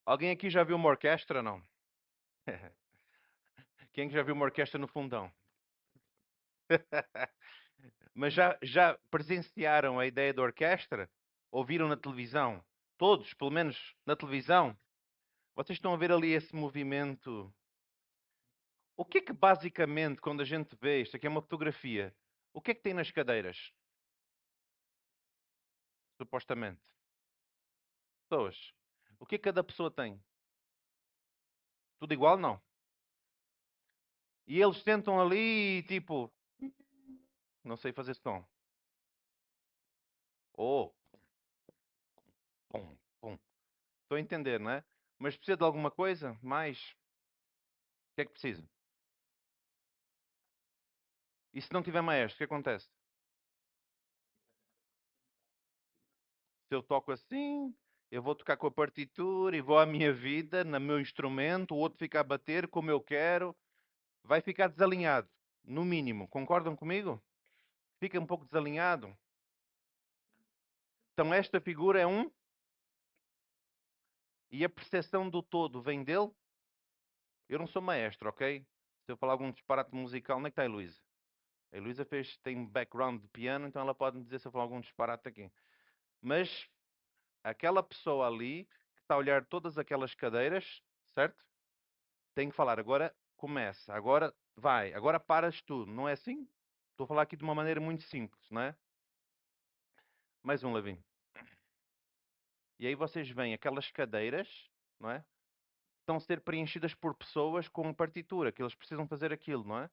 Alguém aqui já viu uma orquestra, não? Quem já viu uma orquestra no fundão? Mas já presenciaram a ideia da orquestra? Ouviram na televisão? Todos, pelo menos na televisão? Vocês estão a ver ali esse movimento? O que é que basicamente, quando a gente vê isto aqui é uma fotografia, o que é que tem nas cadeiras? Supostamente. Pessoas. O que é que cada pessoa tem? Tudo igual? Não. E eles sentam ali e tipo, não sei fazer som. Oh, pum, pum. Estou a entender, não é? Mas precisa de alguma coisa? Mais? O que é que precisa? E se não tiver maestro, o que acontece? Se eu toco assim, eu vou tocar com a partitura e vou à minha vida, no meu instrumento, o outro fica a bater como eu quero, vai ficar desalinhado, no mínimo. Concordam comigo? Fica um pouco desalinhado. Então esta figura é um, e a percepção do todo vem dele. Eu não sou maestro, ok? Se eu falar algum disparate musical, onde é que está a Heloísa? A Heloísa tem background de piano, então ela pode me dizer se eu falar algum disparate aqui. Mas aquela pessoa ali, que está a olhar todas aquelas cadeiras, certo? Tem que falar, agora começa, agora vai, agora paras tudo, não é assim? Estou a falar aqui de uma maneira muito simples, não é? Mais um, Lavinho. E aí vocês veem aquelas cadeiras, não é? Estão a ser preenchidas por pessoas com partitura, que eles precisam fazer aquilo, não é?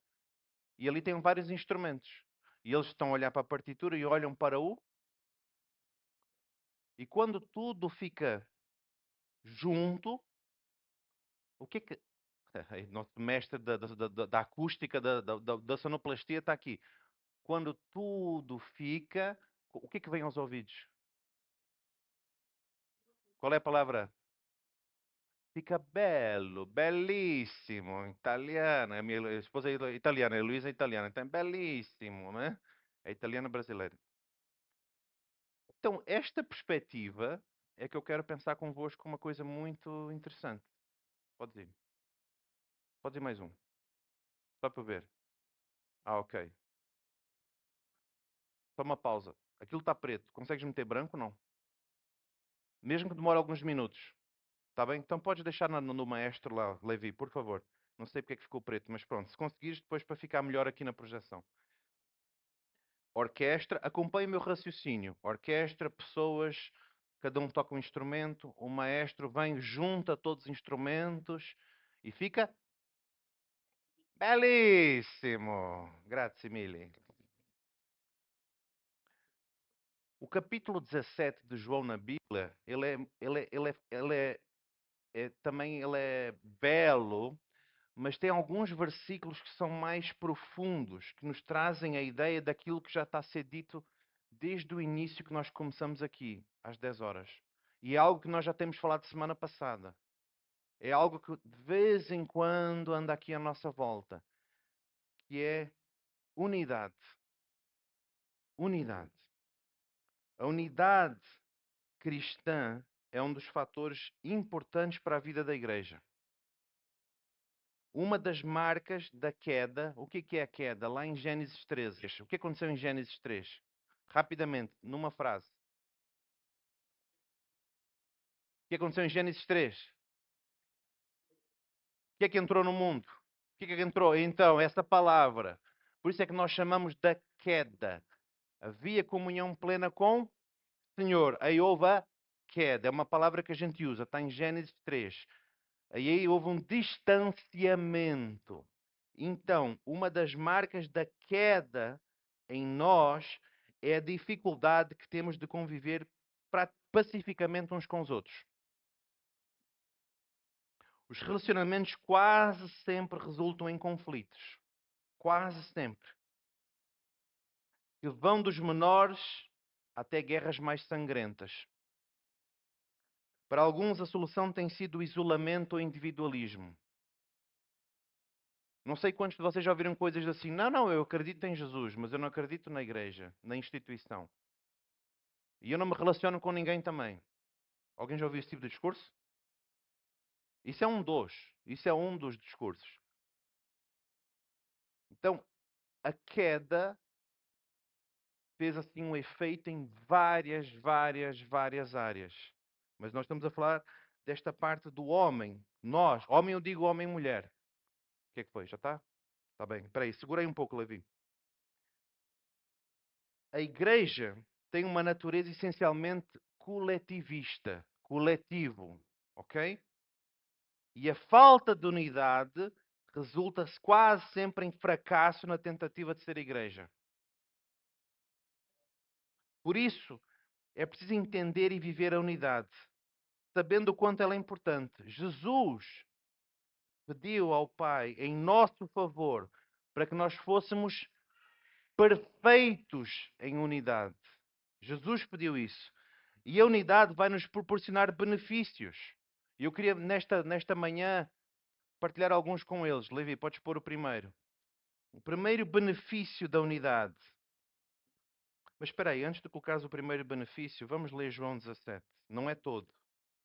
E ali tem vários instrumentos. E eles estão a olhar para a partitura e olham para o. E quando tudo fica junto, o que é que. Nosso mestre da acústica, da sonoplastia está aqui. Quando tudo fica, o que é que vem aos ouvidos? Qual é a palavra? Fica bello, bellissimo, italiana. A minha esposa é italiana, a Luísa é italiana, então é belíssimo, né? É italiana brasileira. Então, esta perspectiva é que eu quero pensar convosco uma coisa muito interessante. Pode ir. Pode ir mais um. Só para ver. Ah, ok. Só uma pausa. Aquilo está preto. Consegues meter branco ou não? Mesmo que demore alguns minutos. Está bem? Então podes deixar no maestro lá, Levi, por favor. Não sei porque é que ficou preto, mas pronto. Se conseguires, depois para ficar melhor aqui na projeção. Orquestra, acompanhe o meu raciocínio. Orquestra, pessoas, cada um toca um instrumento. O maestro vem, junta todos os instrumentos e fica belíssimo. Grazie mille. O capítulo 17 de João na Bíblia, também ele é belo, mas tem alguns versículos que são mais profundos, que nos trazem a ideia daquilo que já está a ser dito desde o início que nós começamos aqui, às 10 horas. E é algo que nós já temos falado semana passada. É algo que de vez em quando anda aqui à nossa volta, que é unidade. Unidade. A unidade cristã é um dos fatores importantes para a vida da igreja. Uma das marcas da queda, o que é a queda? Lá em Gênesis 13. O que aconteceu em Gênesis 3? Rapidamente, numa frase. O que aconteceu em Gênesis 3? O que é que entrou no mundo? O que é que entrou? Então, essa palavra. Por isso é que nós chamamos da queda. Havia comunhão plena com o Senhor. Aí houve a queda. É uma palavra que a gente usa. Está em Gênesis 3. Aí houve um distanciamento. Então, uma das marcas da queda em nós é a dificuldade que temos de conviver pacificamente uns com os outros. Os relacionamentos quase sempre resultam em conflitos. Quase sempre. Que vão dos menores até guerras mais sangrentas. Para alguns, a solução tem sido o isolamento ou individualismo. Não sei quantos de vocês já ouviram coisas assim. Não, não, eu acredito em Jesus, mas eu não acredito na igreja, na instituição. E eu não me relaciono com ninguém também. Alguém já ouviu esse tipo de discurso? Isso é um dos. Isso é um dos discursos. Então, a queda fez assim um efeito em várias áreas. Mas nós estamos a falar desta parte do homem. Nós, homem eu digo homem e mulher. O que é que foi? Já está? Está bem. Espera aí, segurei um pouco, Levi. A igreja tem uma natureza essencialmente coletivista, coletivo, ok? E a falta de unidade resulta quase sempre em fracasso na tentativa de ser igreja. Por isso, é preciso entender e viver a unidade, sabendo o quanto ela é importante. Jesus pediu ao Pai em nosso favor para que nós fôssemos perfeitos em unidade. Jesus pediu isso. E a unidade vai nos proporcionar benefícios. E eu queria, nesta manhã, partilhar alguns com eles. Levi, podes pôr o primeiro. O primeiro benefício da unidade. Mas espera aí, antes de colocares o primeiro benefício, vamos ler João 17. Não é todo.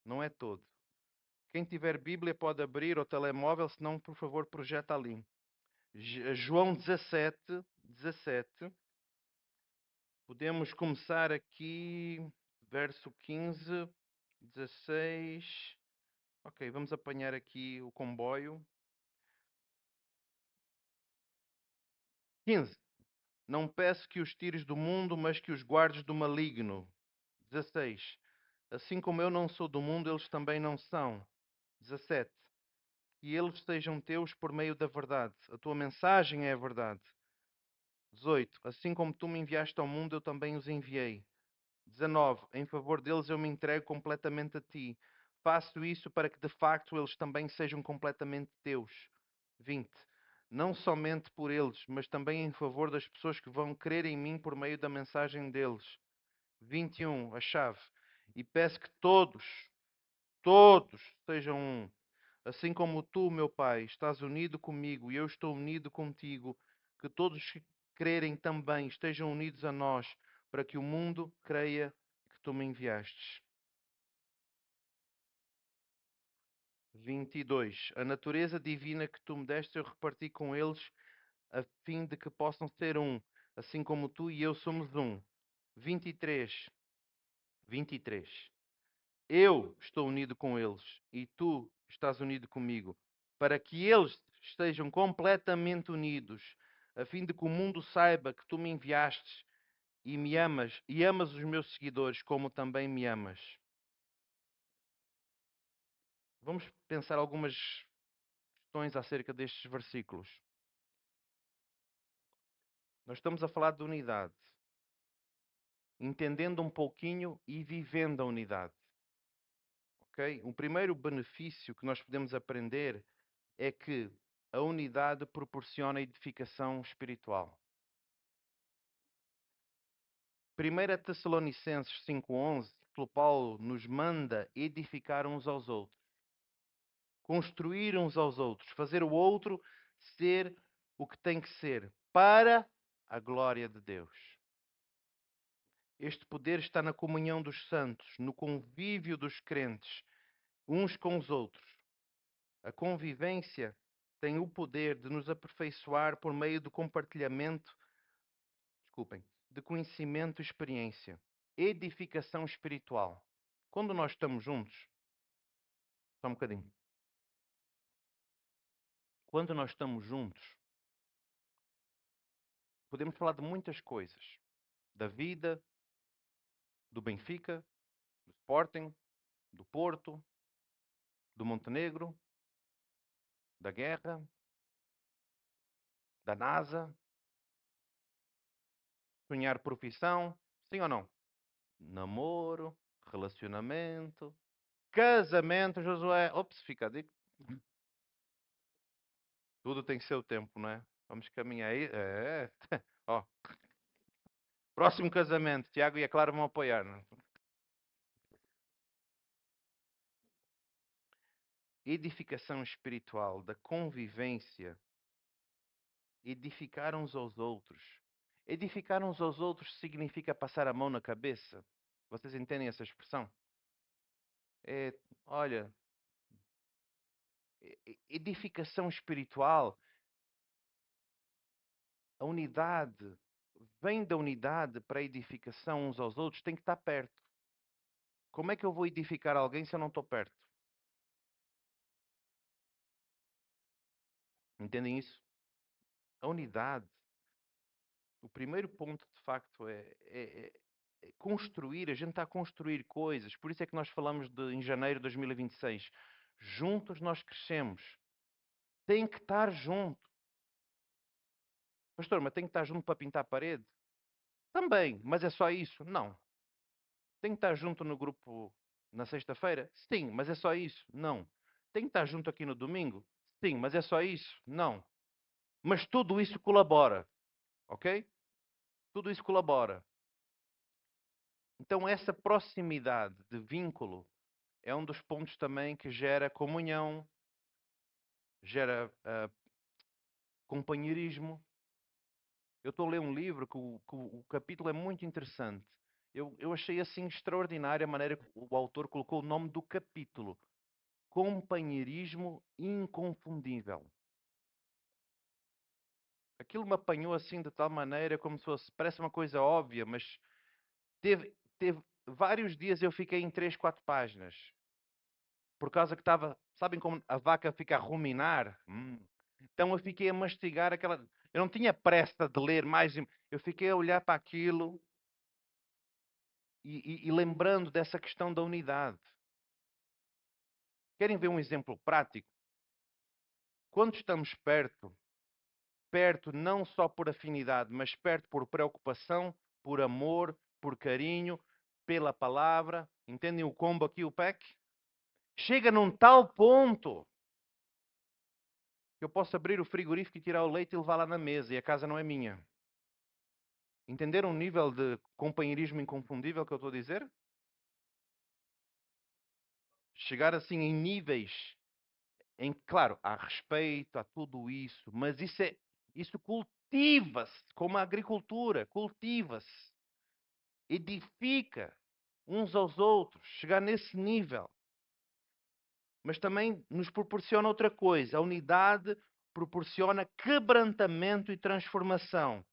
Não é todo. Quem tiver Bíblia pode abrir o telemóvel, se não, por favor, projeta ali. João 17, 17. Podemos começar aqui, verso 15, 16. Ok, vamos apanhar aqui o comboio. 15. Não peço que os tires do mundo, mas que os guardes do maligno. 16. Assim como eu não sou do mundo, eles também não são. 17. Que eles sejam teus por meio da verdade. A tua mensagem é a verdade. 18. Assim como tu me enviaste ao mundo, eu também os enviei. 19. Em favor deles eu me entrego completamente a ti. Faço isso para que de facto eles também sejam completamente teus. 20. Não somente por eles, mas também em favor das pessoas que vão crer em mim por meio da mensagem deles. 21. A chave. E peço que todos sejam um. Assim como tu, meu Pai, estás unido comigo e eu estou unido contigo, que todos que crerem também estejam unidos a nós, para que o mundo creia que tu me enviastes. 22. A natureza divina que tu me deste eu reparti com eles, a fim de que possam ser um, assim como tu e eu somos um. 23. 23. Eu estou unido com eles e tu estás unido comigo, para que eles estejam completamente unidos, a fim de que o mundo saiba que tu me enviastes e me amas, e amas os meus seguidores como também me amas. Vamos pensar algumas questões acerca destes versículos. Nós estamos a falar de unidade, entendendo um pouquinho e vivendo a unidade. Ok? O primeiro benefício que nós podemos aprender é que a unidade proporciona edificação espiritual. 1 Tessalonicenses 5,11, Paulo nos manda edificar uns aos outros, construir uns aos outros, fazer o outro ser o que tem que ser, para a glória de Deus. Este poder está na comunhão dos santos, no convívio dos crentes, uns com os outros. A convivência tem o poder de nos aperfeiçoar por meio do compartilhamento, desculpem, de conhecimento e experiência. Edificação espiritual. Quando nós estamos juntos, só um bocadinho. Quando nós estamos juntos, podemos falar de muitas coisas. Da vida, do Benfica, do Sporting, do Porto, do Montenegro, da guerra, da NASA, sonhar profissão, sim ou não? Namoro, relacionamento, casamento, Josué. Ops, fica a dica. Tudo tem seu tempo, não é? Vamos caminhar aí. É. Ó, próximo casamento, Tiago e a Clara vão apoiar. Não é? Edificação espiritual, da convivência, edificar uns aos outros. Edificar uns aos outros significa passar a mão na cabeça. Vocês entendem essa expressão? É, olha, edificação espiritual, a unidade, vem da unidade para a edificação uns aos outros, tem que estar perto. Como é que eu vou edificar alguém se eu não estou perto? Entendem isso? A unidade. O primeiro ponto, de facto, é construir. A gente está a construir coisas. Por isso é que nós falamos em janeiro de 2026. Juntos nós crescemos. Tem que estar junto. Pastor, mas tem que estar junto para pintar a parede? Também, mas é só isso? Não. Tem que estar junto no grupo na sexta-feira? Sim, mas é só isso? Não. Tem que estar junto aqui no domingo? Sim, mas é só isso? Não. Mas tudo isso colabora, ok? Tudo isso colabora. Então, essa proximidade de vínculo é um dos pontos também que gera comunhão, gera companheirismo. Eu estou a ler um livro que o capítulo é muito interessante. Eu achei assim extraordinária a maneira que o autor colocou o nome do capítulo. Companheirismo inconfundível. Aquilo me apanhou assim de tal maneira como se fosse, parece uma coisa óbvia, mas teve vários dias eu fiquei em 3, 4 páginas. Por causa que estava, sabem como a vaca fica a ruminar? Então eu fiquei a mastigar aquela. Eu não tinha pressa de ler mais. Eu fiquei a olhar para aquilo e lembrando dessa questão da unidade. Querem ver um exemplo prático? Quando estamos perto, perto não só por afinidade, mas perto por preocupação, por amor, por carinho, pela palavra. Entendem o combo aqui, o pack? Chega num tal ponto que eu posso abrir o frigorífico e tirar o leite e levar lá na mesa e a casa não é minha. Entenderam o nível de companheirismo inconfundível que eu estou a dizer? Chegar assim em níveis em que, claro, há respeito, há tudo isso, mas isso cultiva-se como a agricultura, cultiva-se, edifica uns aos outros, chegar nesse nível. Mas também nos proporciona outra coisa, a unidade proporciona quebrantamento e transformação.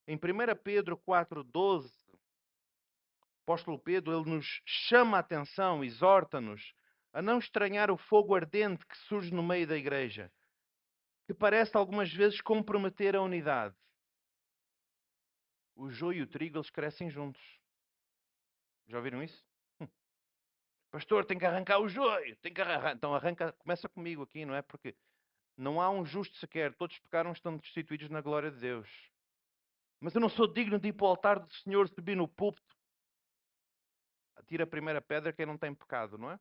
Em 1 Pedro 4,12, o apóstolo Pedro ele nos chama a atenção, exorta-nos a não estranhar o fogo ardente que surge no meio da igreja, que parece algumas vezes comprometer a unidade. O joio e o trigo eles crescem juntos. Já ouviram isso? Pastor, tem que arrancar o joio, tem que arrancar. Então arranca, começa comigo aqui, não é? Porque não há um justo sequer, todos pecaram, estão destituídos na glória de Deus. Mas eu não sou digno de ir para o altar do Senhor, subir no púlpito. Atira a primeira pedra quem não tem pecado, não é?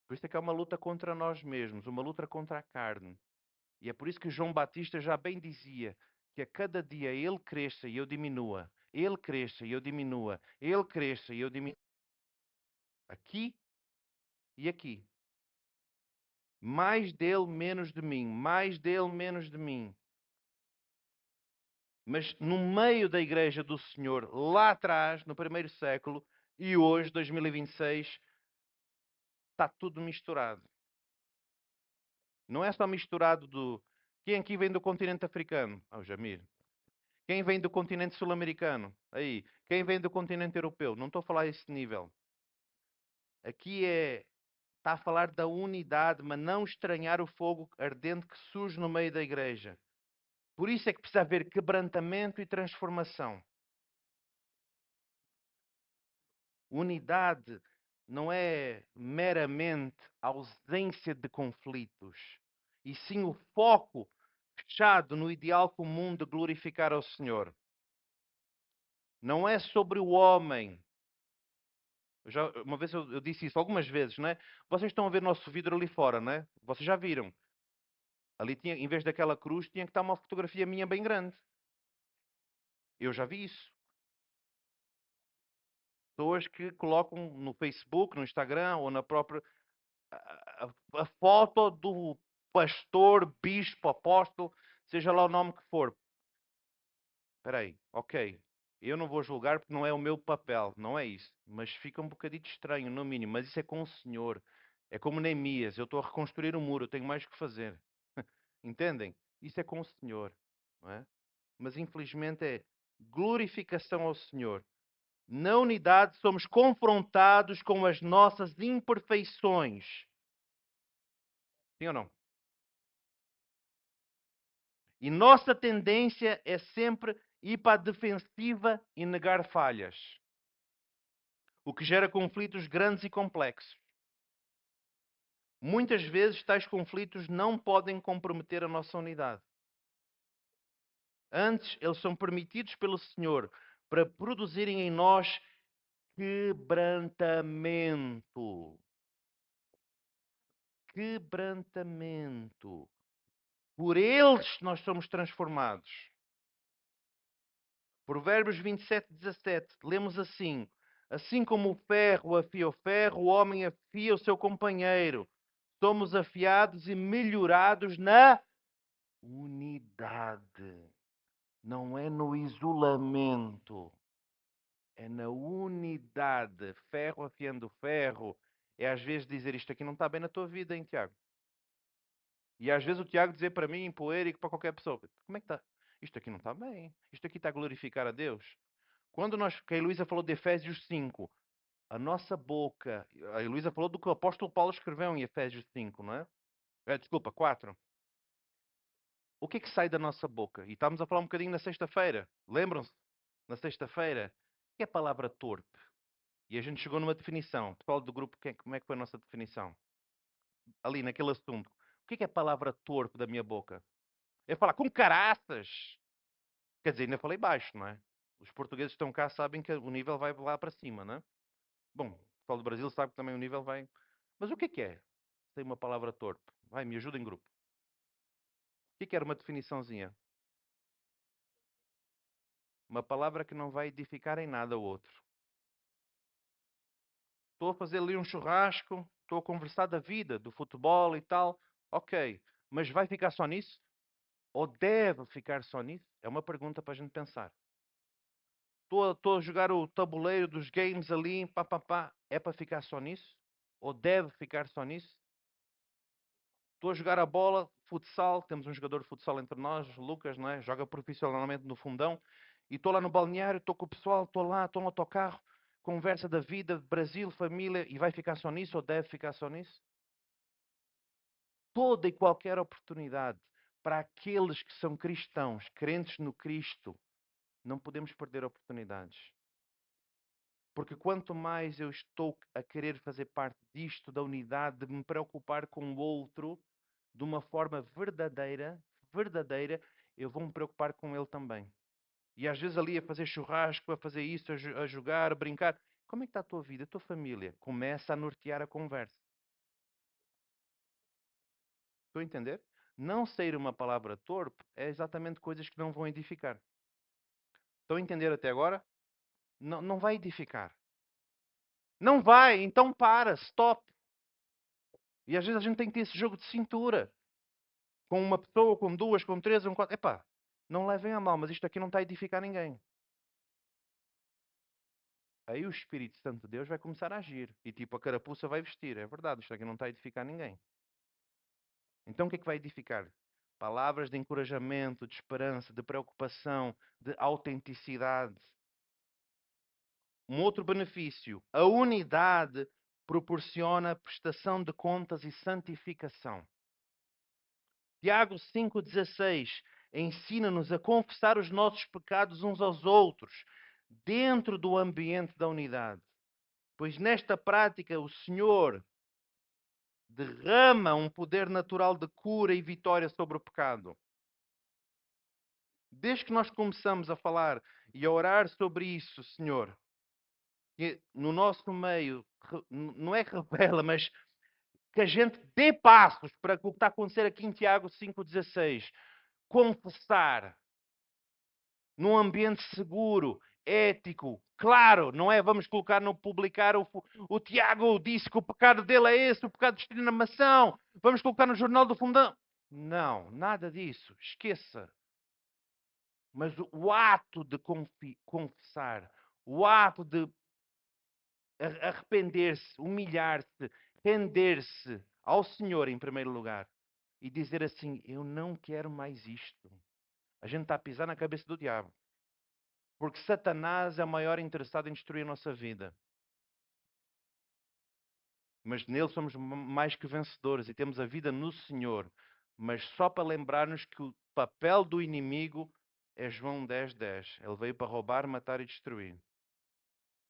Por isso é que é uma luta contra nós mesmos, uma luta contra a carne. E é por isso que João Batista já bem dizia que a cada dia ele cresça e eu diminua. Ele cresça e eu diminua. Ele cresça e eu diminua. Aqui e aqui. Mais dele, menos de mim. Mais dele, menos de mim. Mas no meio da igreja do Senhor, lá atrás, no primeiro século, e hoje, 2026, está tudo misturado. Não é só misturado do... Quem aqui vem do continente africano? Ah, o Jamir. Quem vem do continente sul-americano? Aí. Quem vem do continente europeu? Não estou a falar a esse nível. Aqui está a falar da unidade, mas não estranhar o fogo ardente que surge no meio da igreja. Por isso é que precisa haver quebrantamento e transformação. Unidade não é meramente ausência de conflitos, e sim o foco fechado no ideal comum de glorificar ao Senhor. Não é sobre o homem. Uma vez eu disse isso algumas vezes, não é? Vocês estão a ver nosso vidro ali fora, não é? Vocês já viram. Ali tinha, em vez daquela cruz, tinha que estar uma fotografia minha bem grande. Eu já vi isso. Pessoas que colocam no Facebook, no Instagram ou na própria a foto do pastor, bispo, apóstolo, seja lá o nome que for. Espera aí, ok. Eu não vou julgar porque não é o meu papel, não é isso. Mas fica um bocadinho estranho, no mínimo. Mas isso é com o Senhor. É como Neemias, eu estou a reconstruir o muro, eu tenho mais que fazer. Entendem? Isso é com o Senhor, não é? Mas infelizmente é glorificação ao Senhor. Na unidade somos confrontados com as nossas imperfeições. Sim ou não? E nossa tendência é sempre ir para a defensiva e negar falhas, o que gera conflitos grandes e complexos. Muitas vezes, tais conflitos não podem comprometer a nossa unidade. Antes, eles são permitidos pelo Senhor para produzirem em nós quebrantamento. Quebrantamento. Por eles nós somos transformados. Provérbios 27:17. Lemos assim: assim como o ferro afia o ferro, o homem afia o seu companheiro. Somos afiados e melhorados na unidade. Não é no isolamento. É na unidade. Ferro afiando ferro. É às vezes dizer isto aqui não está bem na tua vida, hein, Tiago? E às vezes o Tiago dizer para mim, para o Érico, para qualquer pessoa: como é que está? Isto aqui não está bem. Isto aqui está a glorificar a Deus. Quando que a Heloísa falou de Efésios 5, a nossa boca. A Heloísa falou do que o apóstolo Paulo escreveu em Efésios 5, não é? Desculpa, 4. O que é que sai da nossa boca? E estamos a falar um bocadinho na sexta-feira. Lembram-se? Na sexta-feira. O que é a palavra torpe? E a gente chegou numa definição. O pessoal do grupo, como é que foi a nossa definição? Ali, naquele assunto. O que é a palavra torpe da minha boca? É falar com caraças. Quer dizer, ainda falei baixo, não é? Os portugueses que estão cá sabem que o nível vai lá para cima, não é? Bom, o pessoal do Brasil sabe que também o nível vai. Mas o que é? Tem uma palavra torpe. Vai, me ajuda em grupo. O que era uma definiçãozinha? Uma palavra que não vai edificar em nada o outro. Estou a fazer ali um churrasco, estou a conversar da vida, do futebol e tal. Ok, mas vai ficar só nisso? Ou deve ficar só nisso? É uma pergunta para a gente pensar. Estou a jogar o tabuleiro dos games ali, pá, pá, pá. É para ficar só nisso? Ou deve ficar só nisso? Estou a jogar a bola, futsal, temos um jogador de futsal entre nós, Lucas, não é? Joga profissionalmente no fundão. E estou lá no balneário, estou com o pessoal, estou lá, estou no autocarro, conversa da vida, Brasil, família, e vai ficar só nisso ou deve ficar só nisso? Toda e qualquer oportunidade para aqueles que são cristãos, crentes no Cristo, não podemos perder oportunidades. Porque quanto mais eu estou a querer fazer parte disto, da unidade, de me preocupar com o outro, de uma forma verdadeira, eu vou me preocupar com ele também. E às vezes ali a fazer churrasco, a fazer isso, a jogar, a brincar. Como é que está a tua vida, a tua família? Começa a nortear a conversa. Estou a entender? Não sair uma palavra torpe é exatamente coisas que não vão edificar. Estão a entender até agora? Não, não vai edificar. Não vai, então para, stop. E às vezes a gente tem que ter esse jogo de cintura. Com uma pessoa, com duas, com três, com quatro. Epá, não levem a mal, mas isto aqui não está a edificar ninguém. Aí o Espírito Santo de Deus vai começar a agir. E tipo, a carapuça vai vestir. É verdade, isto aqui não está a edificar ninguém. Então o que é que vai edificar? Palavras de encorajamento, de esperança, de preocupação, de autenticidade. Um outro benefício, a unidade proporciona prestação de contas e santificação. Tiago 5,16 ensina-nos a confessar os nossos pecados uns aos outros, dentro do ambiente da unidade. Pois nesta prática o Senhor derrama um poder natural de cura e vitória sobre o pecado. Desde que nós começamos a falar e a orar sobre isso, Senhor, que no nosso meio, não é que revela, mas que a gente dê passos para o que está a acontecer aqui em Tiago 5,16. Confessar num ambiente seguro, ético, claro, não é? Vamos colocar no publicar o Tiago disse que o pecado dele é esse, o pecado de estigmação. Vamos colocar no Jornal do Fundão. Não, nada disso. Esqueça. Mas o ato de confessar, o ato de arrepender-se, humilhar-se, render-se ao Senhor em primeiro lugar e dizer assim: eu não quero mais isto. A gente está a pisar na cabeça do diabo. Porque Satanás é o maior interessado em destruir a nossa vida. Mas nele somos mais que vencedores e temos a vida no Senhor. Mas só para lembrar-nos que o papel do inimigo é João 10:10. Ele veio para roubar, matar e destruir.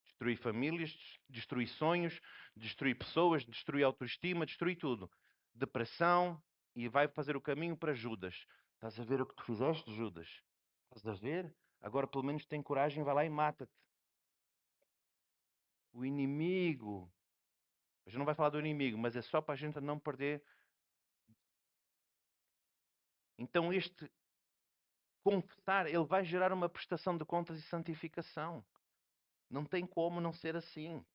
Destruir famílias, destruir sonhos, destruir pessoas, destruir autoestima, destruir tudo. Depressão, e vai fazer o caminho para Judas. Estás a ver o que tu fizeste, Judas? Estás a ver? Agora pelo menos tem coragem, vai lá e mata-te. O inimigo. A gente não vai falar do inimigo, mas é só para a gente não perder. Então este confessar, ele vai gerar uma prestação de contas e santificação. Não tem como não ser assim.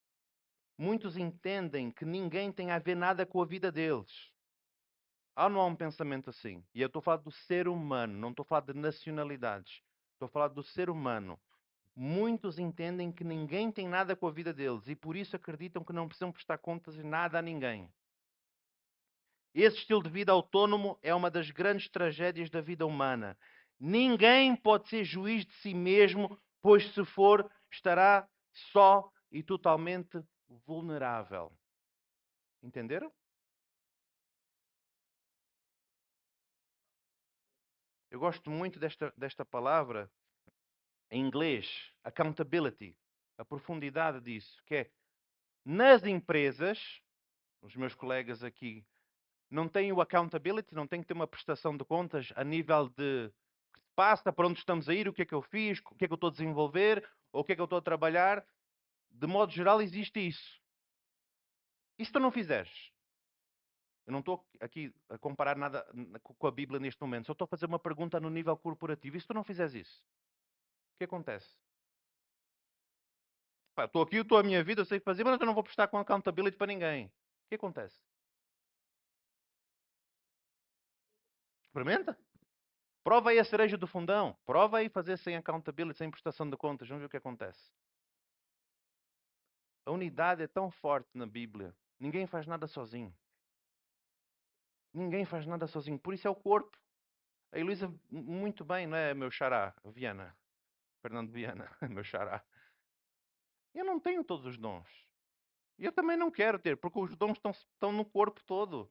Muitos entendem que ninguém tem a ver nada com a vida deles. Há ou não há um pensamento assim? E eu estou a falar do ser humano, não estou a falar de nacionalidades. Estou a falar do ser humano. Muitos entendem que ninguém tem nada com a vida deles e por isso acreditam que não precisam prestar contas de nada a ninguém. Esse estilo de vida autônomo é uma das grandes tragédias da vida humana. Ninguém pode ser juiz de si mesmo, pois se for, estará só e totalmente vulnerável. Entenderam? Eu gosto muito desta palavra em inglês, accountability, a profundidade disso, que é nas empresas, os meus colegas aqui não têm o accountability, não têm que ter uma prestação de contas a nível de o que se passa, para onde estamos a ir, o que é que eu fiz, o que é que eu estou a desenvolver, ou o que é que eu estou a trabalhar. De modo geral, existe isso. E se tu não fizeres? Eu não estou aqui a comparar nada com a Bíblia neste momento, só estou a fazer uma pergunta no nível corporativo. E se tu não fizeres isso? O que acontece? Pá, estou aqui, eu estou a minha vida, eu sei fazer, mas eu não vou prestar com accountability para ninguém. O que acontece? Experimenta. Prova aí a cereja do fundão. Prova aí fazer sem accountability, sem prestação de contas. Vamos ver o que acontece. A unidade é tão forte na Bíblia. Ninguém faz nada sozinho. Ninguém faz nada sozinho. Por isso é o corpo. A Heloísa, muito bem, não é, meu xará? Viana. Fernando Viana, meu xará. Eu não tenho todos os dons. E eu também não quero ter, porque os dons estão no corpo todo.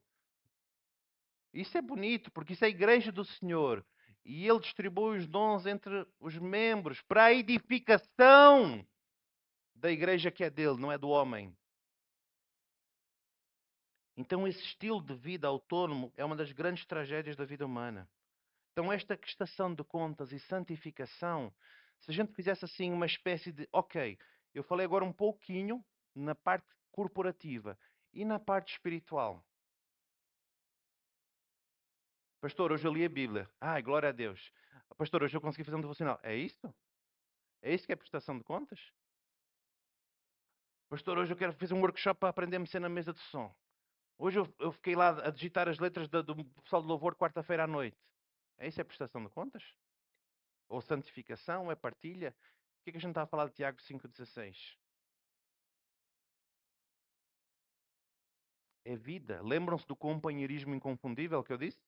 Isso é bonito, porque isso é a igreja do Senhor. E Ele distribui os dons entre os membros para a edificação da igreja que é dele, não é do homem. Então, esse estilo de vida autônomo é uma das grandes tragédias da vida humana. Então, esta prestação de contas e santificação, se a gente fizesse assim uma espécie de, ok, eu falei agora um pouquinho na parte corporativa e na parte espiritual. Pastor, hoje eu li a Bíblia. Ai, glória a Deus. Pastor, hoje eu consegui fazer um devocional. É isso? É isso que é prestação de contas? Pastor, hoje eu quero fazer um workshop para aprender a mexer na mesa de som. Hoje eu fiquei lá a digitar as letras do pessoal de louvor quarta-feira à noite. É isso é prestação de contas? Ou santificação? É partilha? O que é que a gente está a falar de Tiago 5,16? É vida. Lembram-se do companheirismo inconfundível que eu disse?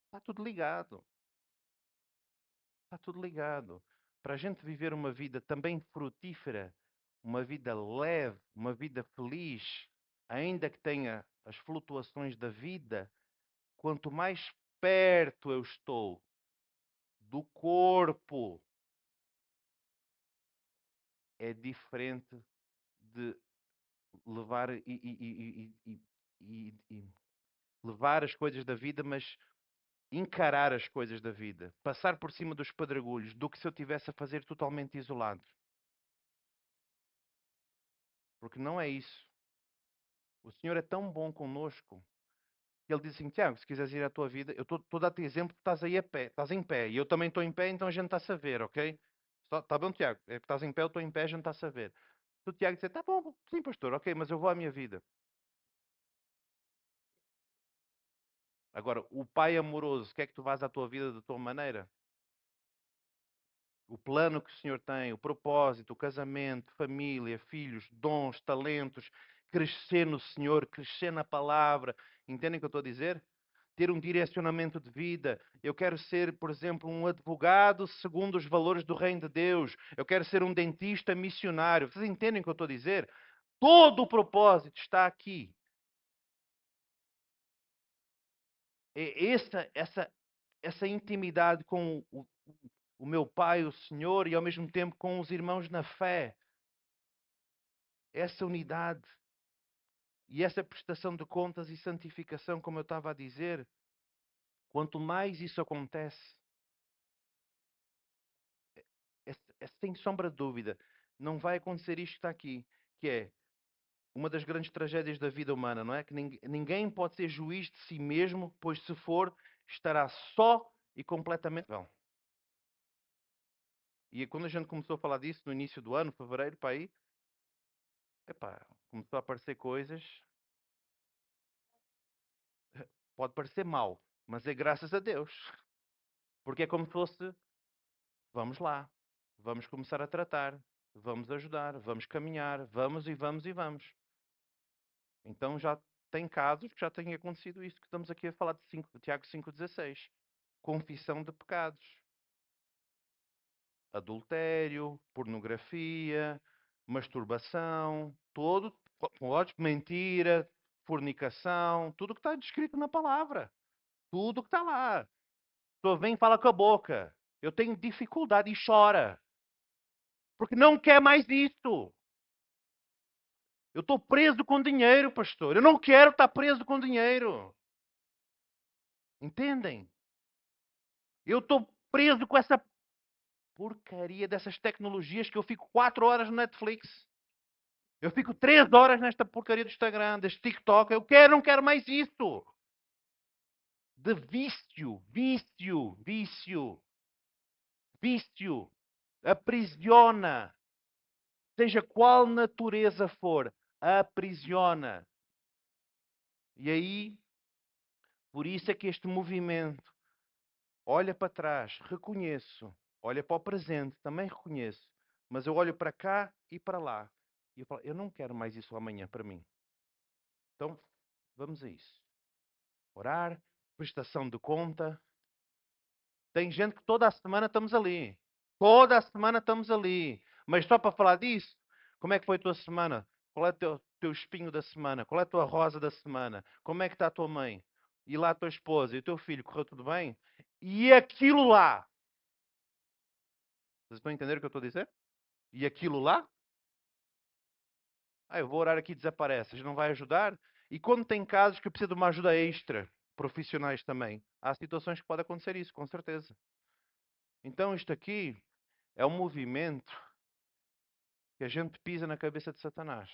Está tudo ligado. Está tudo ligado. Para a gente viver uma vida também frutífera, uma vida leve, uma vida feliz, ainda que tenha as flutuações da vida, quanto mais perto eu estou do corpo, é diferente de levar e levar as coisas da vida, mas encarar as coisas da vida, passar por cima dos pedregulhos, do que se eu tivesse a fazer totalmente isolado. Porque não é isso. O Senhor é tão bom conosco que Ele diz assim: Tiago, se quiseres ir à tua vida, eu estou a dar-te exemplo, estás aí a pé, estás em pé, e eu também estou em pé, então a gente está a ver, ok? Está bom, Tiago? É que estás em pé, eu estou em pé, a gente está a ver. Tu, Tiago, dizer: tá bom, sim, pastor, ok, mas eu vou à minha vida. Agora, o pai amoroso, quer que tu vás à tua vida da tua maneira? o plano que o Senhor tem, o propósito, o casamento, família, filhos, dons, talentos, crescer no Senhor, crescer na palavra. Entendem o que eu estou a dizer? Ter um direcionamento de vida. Eu quero ser, por exemplo, um advogado segundo os valores do reino de Deus. Eu quero ser um dentista missionário. Vocês entendem o que eu estou a dizer? Todo o propósito está aqui. É essa intimidade com o meu Pai, o Senhor, e ao mesmo tempo com os irmãos na fé. Essa unidade e essa prestação de contas e santificação, como eu estava a dizer, quanto mais isso acontece, é sem sombra de dúvida, não vai acontecer isto que está aqui, que é uma das grandes tragédias da vida humana, não é? Que ninguém pode ser juiz de si mesmo, pois se for, estará só e completamente vão. E quando a gente começou a falar disso no início do ano, fevereiro, para aí, epá, começou a aparecer coisas, pode parecer mal, mas é graças a Deus. Porque é como se fosse, vamos lá, vamos começar a tratar, vamos ajudar, vamos caminhar, vamos e vamos e vamos. Então já tem casos que já tem acontecido isso que estamos aqui a falar de Tiago 5,16. Confissão de pecados. Adultério, pornografia, masturbação, todo, mentira, fornicação, tudo que está descrito na palavra. Tudo que está lá. A pessoa vem e fala com a boca. Eu tenho dificuldade e chora. Porque não quer mais isso. Eu estou preso com dinheiro, pastor. Eu não quero estar preso com dinheiro. Entendem? Eu estou preso com essa porcaria dessas tecnologias que eu fico 4 horas no Netflix. Eu fico 3 horas nesta porcaria do Instagram, deste TikTok. Eu quero, não quero mais isso. De vício, vício, vício, vício. Aprisiona. Seja qual natureza for, aprisiona. E aí, por isso é que este movimento olha para trás, reconheço. Olha para o presente, também reconheço. Mas eu olho para cá e para lá. E eu falo, eu não quero mais isso amanhã para mim. Então, vamos a isso. Orar, prestação de conta. Tem gente que toda a semana estamos ali. Toda a semana estamos ali. Mas só para falar disso, como é que foi a tua semana? Qual é o teu espinho da semana? Qual é a tua rosa da semana? Como é que está a tua mãe? E lá a tua esposa e o teu filho, correu tudo bem? E aquilo lá. Vocês estão a entender o que eu estou a dizer? E aquilo lá? Eu vou orar aqui e desaparece. Não vai ajudar? E quando tem casos que precisa de uma ajuda extra, profissionais também, há situações que pode acontecer isso, com certeza. Então isto aqui é um movimento que a gente pisa na cabeça de Satanás.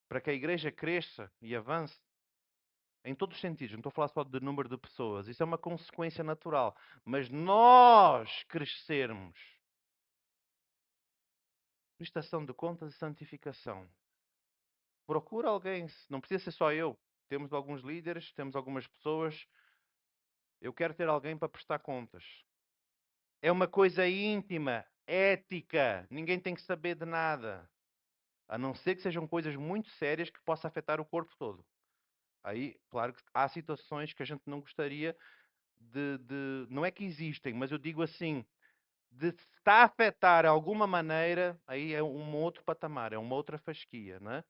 Para que a igreja cresça e avance em todos os sentidos. Não estou a falar só de número de pessoas. Isso é uma consequência natural. Mas nós crescermos. Prestação de contas e santificação. Procura alguém. Não precisa ser só eu. Temos alguns líderes, temos algumas pessoas. Eu quero ter alguém para prestar contas. É uma coisa íntima, ética. Ninguém tem que saber de nada. A não ser que sejam coisas muito sérias que possam afetar o corpo todo. Aí, claro que há situações que a gente não gostaria não é que existem, mas eu digo assim, de se está a afetar de alguma maneira, aí é um outro patamar, é uma outra fasquia, não é?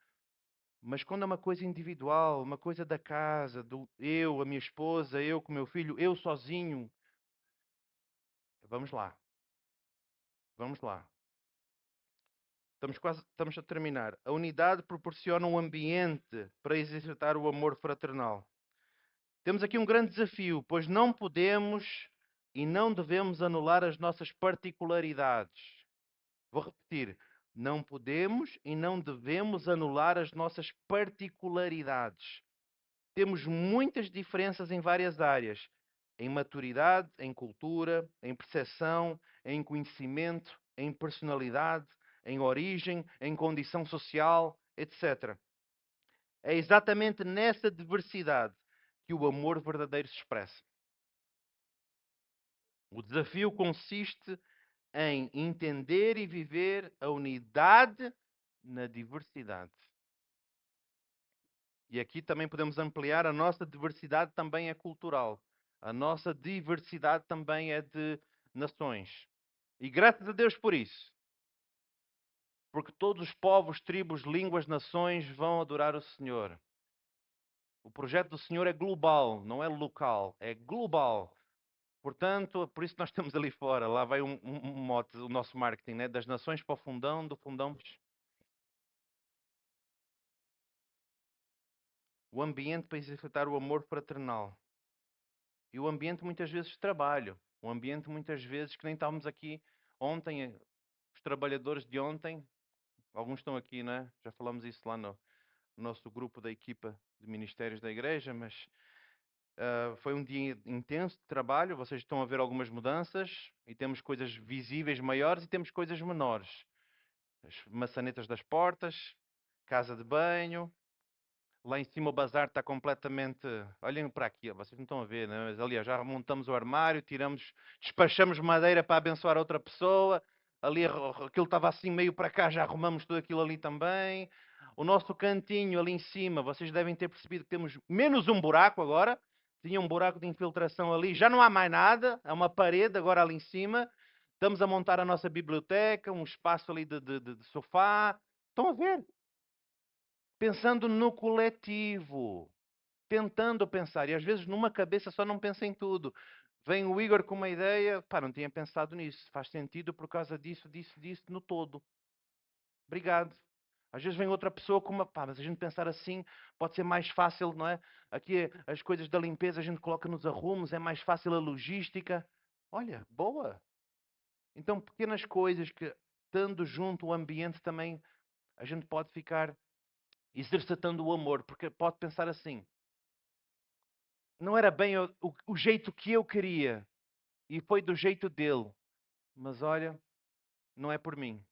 Mas quando é uma coisa individual, uma coisa da casa, eu, a minha esposa, eu com o meu filho, eu sozinho, vamos lá, vamos lá. Estamos a terminar. A unidade proporciona um ambiente para exercitar o amor fraternal. Temos aqui um grande desafio, pois não podemos e não devemos anular as nossas particularidades. Vou repetir. Não podemos e não devemos anular as nossas particularidades. Temos muitas diferenças em várias áreas. Em maturidade, em cultura, em percepção, em conhecimento, em personalidade, em origem, em condição social, etc. É exatamente nessa diversidade que o amor verdadeiro se expressa. O desafio consiste em entender e viver a unidade na diversidade. E aqui também podemos ampliar, a nossa diversidade também é cultural. A nossa diversidade também é de nações. E graças a Deus por isso. Porque todos os povos, tribos, línguas, nações vão adorar o Senhor. O projeto do Senhor é global, não é local, é global. Portanto, por isso nós estamos ali fora. Lá vai um mote, o nosso marketing, né? Das nações para o fundão, do fundão. O ambiente para exercitar o amor fraternal. E o ambiente muitas vezes de trabalho. O ambiente muitas vezes que nem estávamos aqui ontem, os trabalhadores de ontem, alguns estão aqui, né? Já falamos isso lá no nosso grupo da equipa de ministérios da igreja, mas foi um dia intenso de trabalho. Vocês estão a ver algumas mudanças e temos coisas visíveis maiores e temos coisas menores. As maçanetas das portas, casa de banho. Lá em cima o bazar está completamente. Olhem para aqui, vocês não estão a ver, né? Mas aliás, já montamos o armário, tiramos, despachamos madeira para abençoar outra pessoa. Ali aquilo estava assim meio para cá, já arrumamos tudo aquilo ali também. O nosso cantinho ali em cima, vocês devem ter percebido que temos menos um buraco agora. Tinha um buraco de infiltração ali, já não há mais nada, é uma parede agora ali em cima. Estamos a montar a nossa biblioteca, um espaço ali de sofá. Estão a ver? Pensando no coletivo, tentando pensar. E às vezes numa cabeça só não pensa em tudo. Vem o Igor com uma ideia, pá, não tinha pensado nisso. Faz sentido por causa disso, disso, disso, no todo. Obrigado. Às vezes vem outra pessoa com uma, pá, mas a gente pensar assim pode ser mais fácil, não é? Aqui as coisas da limpeza a gente coloca nos arrumos, é mais fácil a logística. Olha, boa. Então pequenas coisas que, estando junto o ambiente também, a gente pode ficar exercitando o amor, porque pode pensar assim, não era bem o jeito que eu queria e foi do jeito dele, mas olha, não é por mim.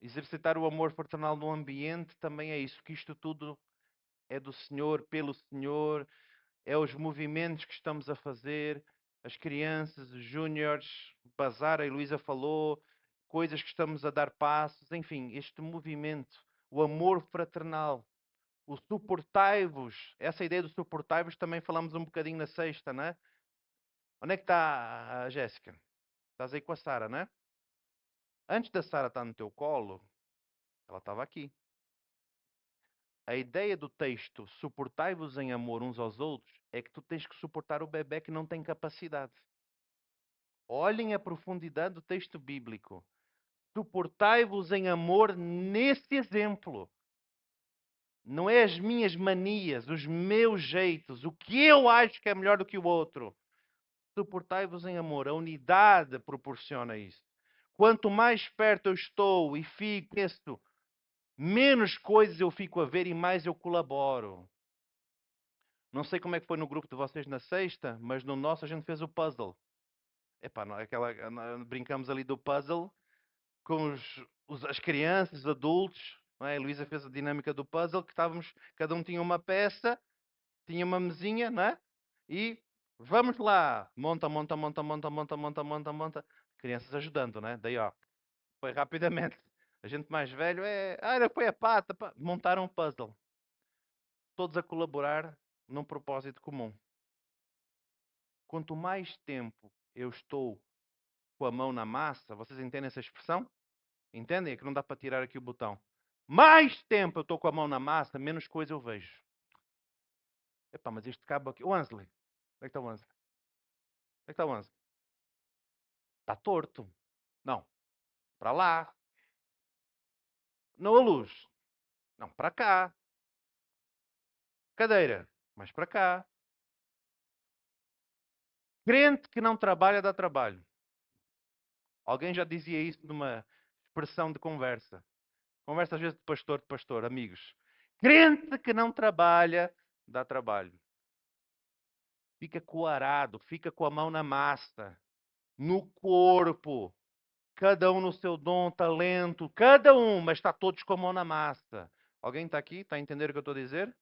Exercitar o amor fraternal no ambiente também é isso, que isto tudo é do Senhor, pelo Senhor, é os movimentos que estamos a fazer, as crianças, os júniores, bazar, a Heloísa falou, coisas que estamos a dar passos, enfim, este movimento, o amor fraternal. O suportai-vos, essa ideia do suportai-vos também falamos um bocadinho na sexta, né? Onde é que está a Jéssica? Estás aí com a Sara, né? Antes da Sara estar no teu colo, ela estava aqui. A ideia do texto, suportai-vos em amor uns aos outros, é que tu tens que suportar o bebê que não tem capacidade. Olhem a profundidade do texto bíblico. Suportai-vos em amor nesse exemplo. Não é as minhas manias, os meus jeitos, o que eu acho que é melhor do que o outro. Suportai-vos em amor. A unidade proporciona isso. Quanto mais perto eu estou e fico, menos coisas eu fico a ver e mais eu colaboro. Não sei como é que foi no grupo de vocês na sexta, mas no nosso a gente fez o puzzle. Epá, brincamos ali do puzzle com as crianças, os adultos. Não é? A Luísa fez a dinâmica do puzzle, que estávamos, cada um tinha uma peça, tinha uma mesinha, não é? E vamos lá. Monta, monta, monta, monta, monta, monta, monta, monta. Crianças ajudando, né? Daí, ó, foi rapidamente. A gente mais velho é. Ah, foi a pata. Montaram um puzzle. Todos a colaborar num propósito comum. Quanto mais tempo eu estou com a mão na massa, vocês entendem essa expressão? Entendem? É que não dá para tirar aqui o botão. Mais tempo eu estou com a mão na massa, menos coisa eu vejo. Epá, mas este cabo aqui. O Ansley. Onde é que está o Ansley? Onde é que está o Ansley? Está torto. Não. Para lá. Não a luz. Não, para cá. Cadeira. Mais para cá. Crente que não trabalha, dá trabalho. Alguém já dizia isso numa expressão de conversa. Conversa às vezes de pastor, amigos. Crente que não trabalha, dá trabalho. Fica coarado, fica com a mão na massa, no corpo. Cada um no seu dom, talento, cada um, mas está todos com a mão na massa. Alguém está aqui? Está a entender o que eu estou a dizer?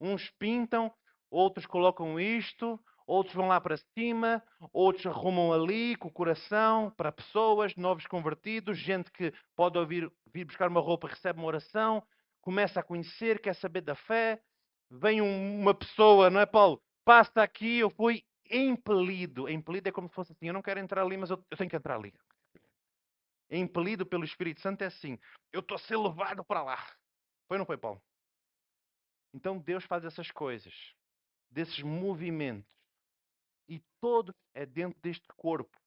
Uns pintam, outros colocam isto, outros vão lá para cima, outros arrumam ali com o coração para pessoas, novos convertidos, gente que pode vir buscar uma roupa, recebe uma oração, começa a conhecer, quer saber da fé. Vem uma pessoa, não é, Paulo? Passa aqui, eu fui impelido. Impelido é como se fosse assim, eu não quero entrar ali, mas eu tenho que entrar ali. Impelido pelo Espírito Santo é assim, eu estou a ser levado para lá. Foi ou não foi, Paulo? Então Deus faz essas coisas, desses movimentos. E todo é dentro deste corpo.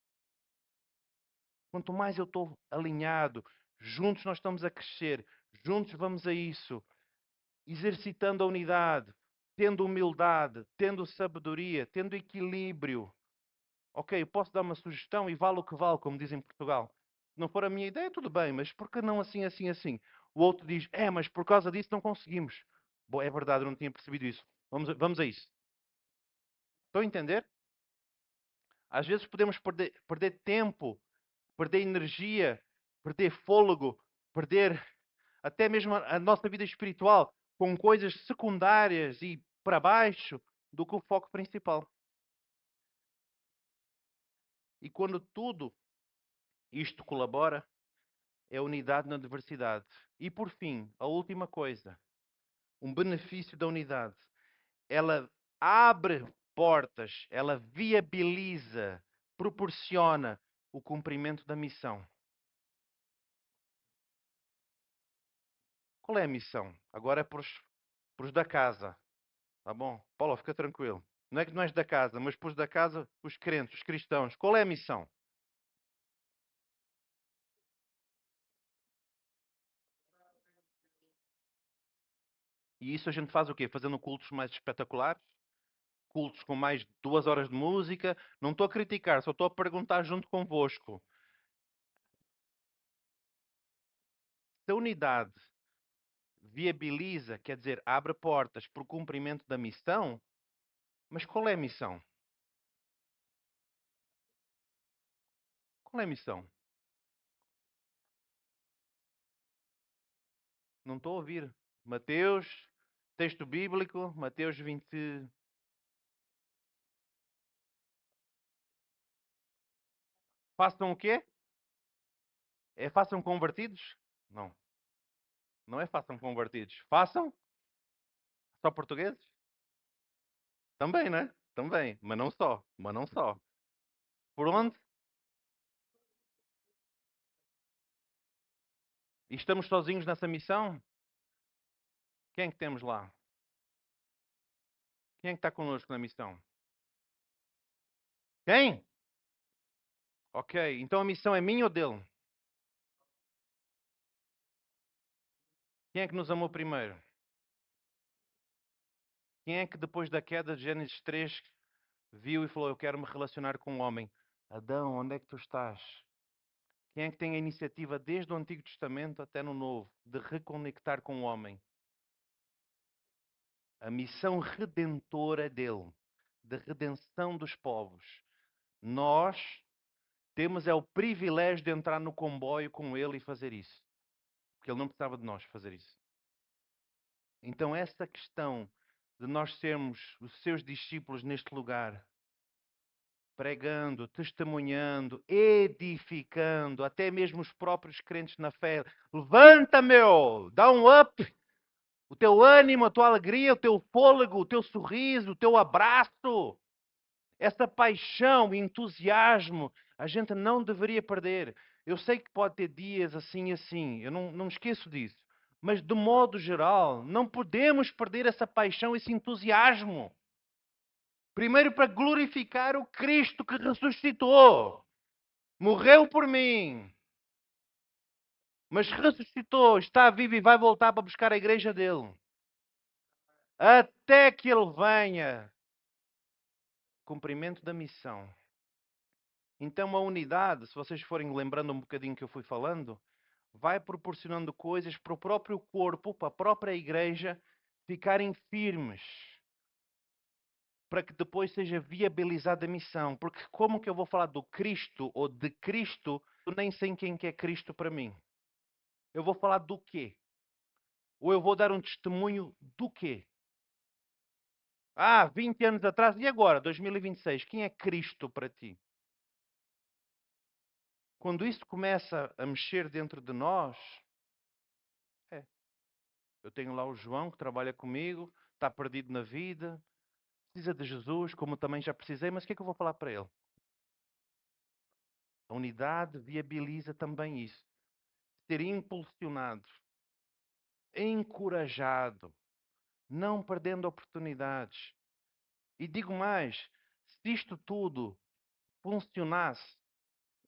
Quanto mais eu estou alinhado, juntos nós estamos a crescer, juntos vamos a isso, exercitando a unidade, tendo humildade, tendo sabedoria, tendo equilíbrio. Ok, eu posso dar uma sugestão e vale o que vale, como dizem em Portugal. Se não for a minha ideia, tudo bem, mas por que não assim, assim, assim? O outro diz, mas por causa disso não conseguimos. Bom, é verdade, eu não tinha percebido isso. Vamos a isso. Estão a entender? Às vezes podemos perder tempo, perder energia, perder fôlego, perder até mesmo a nossa vida espiritual com coisas secundárias e para baixo do que o foco principal. E quando tudo isto colabora, é unidade na diversidade. E por fim, a última coisa, um benefício da unidade. Ela abre portas, ela viabiliza, proporciona o cumprimento da missão. Qual é a missão? Agora é para os da casa. Tá bom? Paulo, fica tranquilo. Não é que não és da casa, mas para os da casa, os crentes, os cristãos. Qual é a missão? E isso a gente faz o quê? Fazendo cultos mais espetaculares? Cultos com mais de 2 horas de música? Não estou a criticar, só estou a perguntar junto convosco. Se a unidade viabiliza, quer dizer, abre portas para o cumprimento da missão, mas qual é a missão? Qual é a missão? Não estou a ouvir. Mateus, texto bíblico, Mateus 20. Façam o quê? É façam convertidos? Não. Não é façam convertidos. Façam só portugueses? Também, né? Também. Mas não só. Mas não só. Por onde? E estamos sozinhos nessa missão? Quem é que temos lá? Quem é que está connosco na missão? Quem? Ok. Então a missão é minha ou dele? Quem é que nos amou primeiro? Quem é que depois da queda de Gênesis 3 viu e falou: eu quero me relacionar com um homem? Adão, onde é que tu estás? Quem é que tem a iniciativa desde o Antigo Testamento até no Novo de reconectar com o homem? A missão redentora dele, de redenção dos povos. Nós temos é o privilégio de entrar no comboio com ele e fazer isso. Porque ele não precisava de nós fazer isso. Então essa questão de nós sermos os seus discípulos neste lugar, pregando, testemunhando, edificando, até mesmo os próprios crentes na fé. Levanta, meu! Dá um up! O teu ânimo, a tua alegria, o teu fôlego, o teu sorriso, o teu abraço. Essa paixão, entusiasmo, a gente não deveria perder. Eu sei que pode ter dias assim e assim, eu não me esqueço disso. Mas, de modo geral, não podemos perder essa paixão, esse entusiasmo. Primeiro, para glorificar o Cristo que ressuscitou. Morreu por mim, mas ressuscitou, está vivo e vai voltar para buscar a igreja dele. Até que ele venha. Cumprimento da missão. Então, a unidade, se vocês forem lembrando um bocadinho que eu fui falando, vai proporcionando coisas para o próprio corpo, para a própria igreja, ficarem firmes. Para que depois seja viabilizada a missão. Porque como que eu vou falar do Cristo ou de Cristo, eu nem sei quem que é Cristo para mim. Eu vou falar do quê? Ou eu vou dar um testemunho do quê? Ah, 20 anos atrás, e agora, 2026, quem é Cristo para ti? Quando isso começa a mexer dentro de nós, é. Eu tenho lá o João que trabalha comigo, está perdido na vida, precisa de Jesus, como também já precisei, mas o que é que eu vou falar para ele? A unidade viabiliza também isso. Ser impulsionado, encorajado, não perdendo oportunidades. E digo mais, se isto tudo funcionasse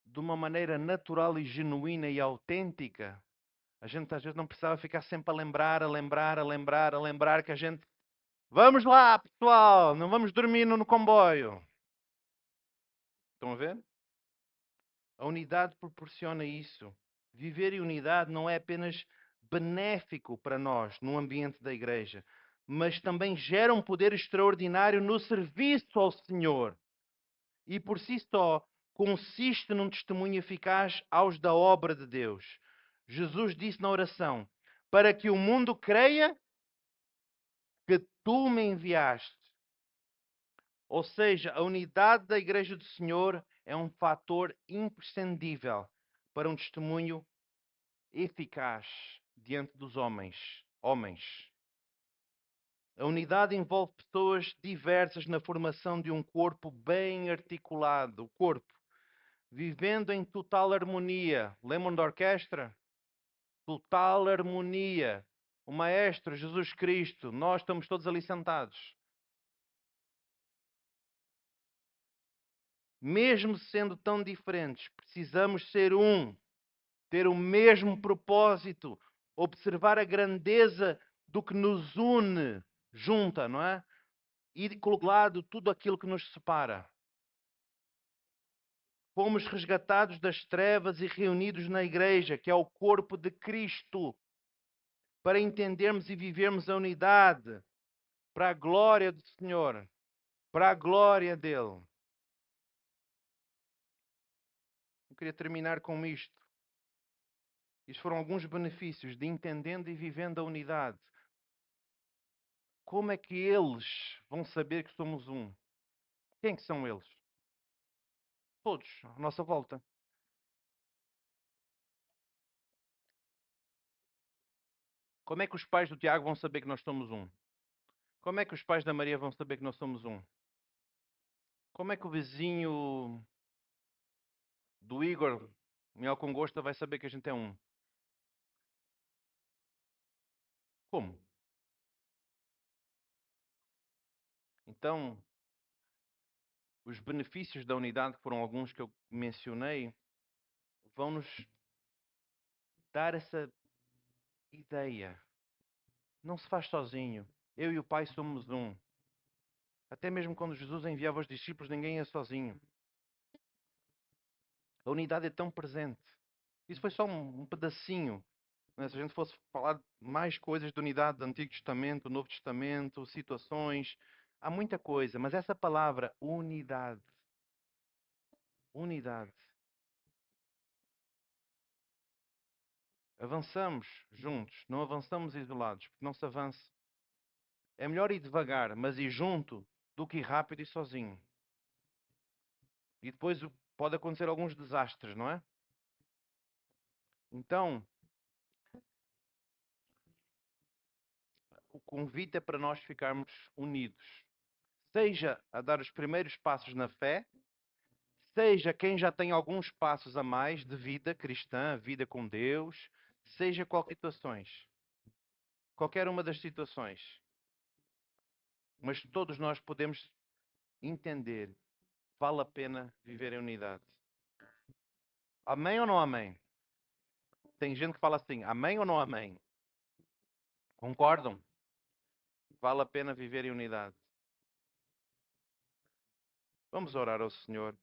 de uma maneira natural e genuína e autêntica, a gente às vezes não precisava ficar sempre a lembrar, a lembrar, a lembrar, a lembrar que a gente... Vamos lá, pessoal, não vamos dormir no comboio. Estão a ver? A unidade proporciona isso. Viver em unidade não é apenas benéfico para nós no ambiente da igreja, mas também gera um poder extraordinário no serviço ao Senhor. E por si só consiste num testemunho eficaz aos da obra de Deus. Jesus disse na oração: para que o mundo creia que tu me enviaste. Ou seja, a unidade da Igreja do Senhor é um fator imprescindível para um testemunho eficaz diante dos homens. Homens. A unidade envolve pessoas diversas na formação de um corpo bem articulado. O corpo, vivendo em total harmonia. Lembram da orquestra? Total harmonia. O Maestro, Jesus Cristo, nós estamos todos ali sentados. Mesmo sendo tão diferentes, precisamos ser um, ter o mesmo propósito, observar a grandeza do que nos une, junta, não é? E colocar de lado tudo aquilo que nos separa. Fomos resgatados das trevas e reunidos na igreja, que é o corpo de Cristo, para entendermos e vivermos a unidade, para a glória do Senhor, para a glória dele. Eu queria terminar com isto. Isto foram alguns benefícios de entendendo e vivendo a unidade. Como é que eles vão saber que somos um? Quem que são eles? Todos, à nossa volta. Como é que os pais do Tiago vão saber que nós somos um? Como é que os pais da Maria vão saber que nós somos um? Como é que o vizinho do Igor, em Alcongosta, vai saber que a gente é um? Como? Então, os benefícios da unidade, que foram alguns que eu mencionei, vão-nos dar essa ideia. Não se faz sozinho. Eu e o Pai somos um. Até mesmo quando Jesus enviava os discípulos, ninguém ia sozinho. A unidade é tão presente. Isso foi só um pedacinho. Né? Se a gente fosse falar mais coisas de unidade do Antigo Testamento, do Novo Testamento, situações, há muita coisa. Mas essa palavra, unidade, unidade. Avançamos juntos, não avançamos isolados, porque não se avança. É melhor ir devagar, mas ir junto, do que ir rápido e sozinho. E depois pode acontecer alguns desastres, não é? Então, o convite é para nós ficarmos unidos. Seja a dar os primeiros passos na fé, seja quem já tem alguns passos a mais de vida cristã, vida com Deus, seja qualquer situações, qualquer uma das situações. Mas todos nós podemos entender, vale a pena viver em unidade. Amém ou não amém? Tem gente que fala assim, amém ou não amém? Concordam? Vale a pena viver em unidade. Vamos orar ao Senhor.